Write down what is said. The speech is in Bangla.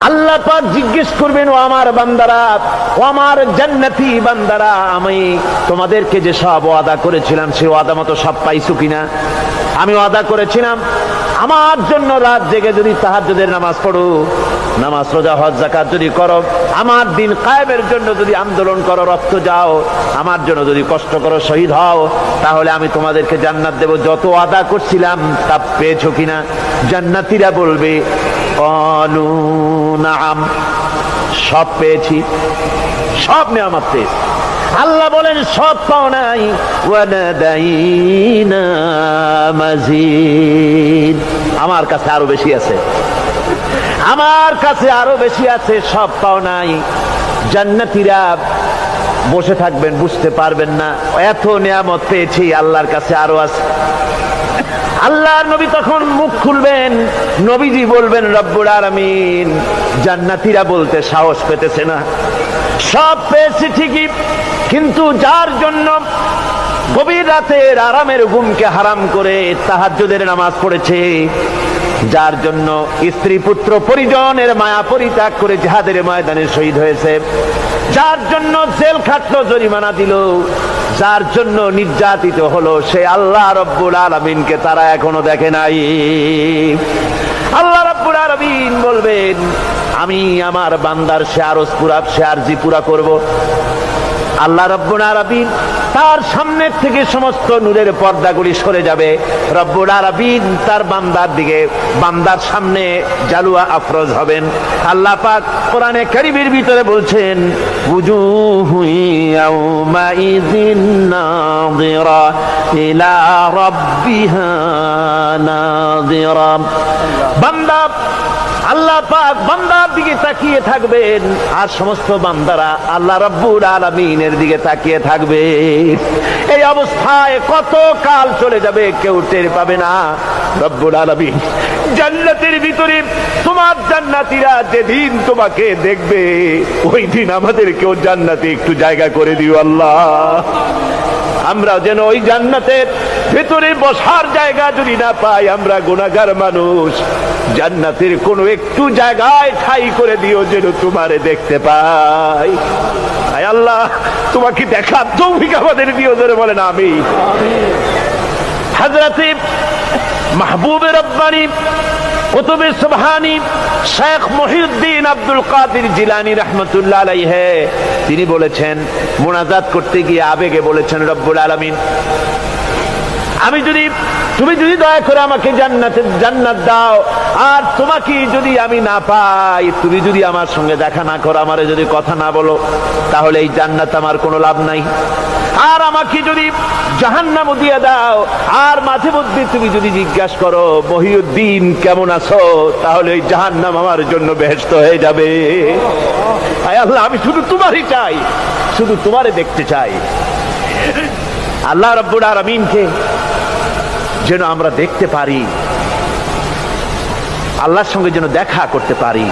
আল্লাহ পাক জিজ্ঞেস করবেন, ও আমার বান্দারা, ও আমার জান্নাতি বান্দারা, আমি তোমাদেরকে যে সব ওয়াদা করেছিলাম সে ওয়াদা মতো সব পাইছো কিনা? আমি ওয়াদা করেছিলাম আমার জন্য রাত জেগে যদি তাহাজ্জুদের নামাজ পড়ো, নামাজ রোজা হজ যাকাত যদি করো, আমার দিন কায়েমের জন্য যদি আন্দোলন করো, রক্ত যাও, আমার জন্য যদি কষ্ট করো, শহীদ হও, তাহলে আমি তোমাদেরকে জান্নাত দেব। যত ওয়াদা করছিলাম তা পেয়েছো কিনা? জান্নাতীরা বলবে ক্বালু নাআম, সব পেয়েছি, সব নেয়ামত পেয়েছি। আল্লাহ বলেন সব পাও নাই, ওয়ালাদাইনা মাজিদ, আমার কাছে আরো বেশি আছে, আমার কাছে আরো বেশি আছে, সব পাও নাই। জান্নাতীরা বসে থাকবেন, বুঝতে পারবেন না এত নেয়ামত পেয়েছি, আল্লাহর কাছে আরো আছে। আল্লাহর নবী তখন মুখ খুলবেন, নবীজি বলবেন রব্বুল আলামিন, জান্নাতীরা বলতে সাহস পেতেছে না, সব পেয়েছি ঠিকই, কিন্তু যার জন্য গভীর রাতের আরামের ঘুমকে হারাম করে তাহাজ্জুদের নামাজ পড়েছে, যার জন্য স্ত্রী পুত্র পরিজনের মায়া পরিত্যাগ করে জিহাদের ময়দানে শহীদ হয়েছে, যার জন্য জেল খাটলো, জরিমানা দিল, যার জন্য নির্যাতিত হলো, সে আল্লাহ রব্বুল আলামিনকে তারা এখনো দেখে নাই। আল্লাহ রব্বুল আলামিন বলবেন, আমি আমার বান্দার সে আরজ পুরা, সে আরজি পুরা করব। আল্লাহ রব্বুল আলামিন তার সামনের থেকে সমস্ত নূরের পর্দাগুলি সরে যাবে, রব্বুল আলামিন তার বান্দার দিকে, বান্দার সামনে জালুয়া আফরোজ হবেন। আল্লাহ পাক কোরআনে কারীমের ভিতরে বলছেন, উজুহু ইয়াউমাইযিন নাযিরা ইলা রাব্বিহা নাযিরা। বান্দা, আল্লাহ পাক বান্দার দিকে তাকিয়ে থাকবেন, আর সমস্ত বান্দারা আল্লাহ রাব্বুল আলামিনের দিকে তাকিয়ে থাকবে। এই অবস্থায় কত কাল চলে যাবে কেউ টের পাবে না। রব্বুল আলামিন জান্নাতের ভিতরে তোমার জান্নাতীরা যেদিন তোমাকে দেখবে, ওই দিন আমাদেরকেও জান্নাতে একটু জায়গা করে দিও আল্লাহ। আমরা যেন ওই জান্নাতের ভেতরে বসার জায়গা যদি না পাই, আমরা গুনাহগার মানুষ, জান্নাতের কোনো একটু জায়গায় ঠাই করে দিও যেন তোমারে দেখতে পাই। আয় আল্লাহ, তোমাকে দেখার তৌফিক আমাদের দিও, ধরে বলেন আমিন। হযরতে মাহবুবে রব্বানী কুতুবে সুবহানী শেখ মুহিউদ্দিন আব্দুল কাদের জিলানী রাহমাতুল্লাহ আলাইহি, তিনি বলেছেন, মুনাজাত করতে গিয়ে আবেগে বলেছেন, রব্বুল আলামিন, আমি যদি, তুমি যদি দয়া করে আমাকে জান্নাত দাও, আর তোমাকে যদি আমি না পাই, তুমি যদি আমার সঙ্গে দেখা না করো, আমারে যদি কথা না বলো, তাহলে এই জান্নাত আমার কোনো লাভ নাই। আর আমাকে যদি জাহান্নামও দিয়ে দাও, আর মাঝে মধ্যে তুমি যদি জিজ্ঞাসা করো মহিউদ্দিন কেমন আছো, তাহলে এই জাহান্নাম আমার জন্য বেহেশত হয়ে যাবে। আয় আল্লাহ, আমি শুধু তোমারই চাই, শুধু তোমারে দেখতে চাই। আল্লাহ রাব্বুল আলামিনকে যেন আমরা দেখতে পারি, আল্লাহর সঙ্গে যেন দেখা করতে পারি।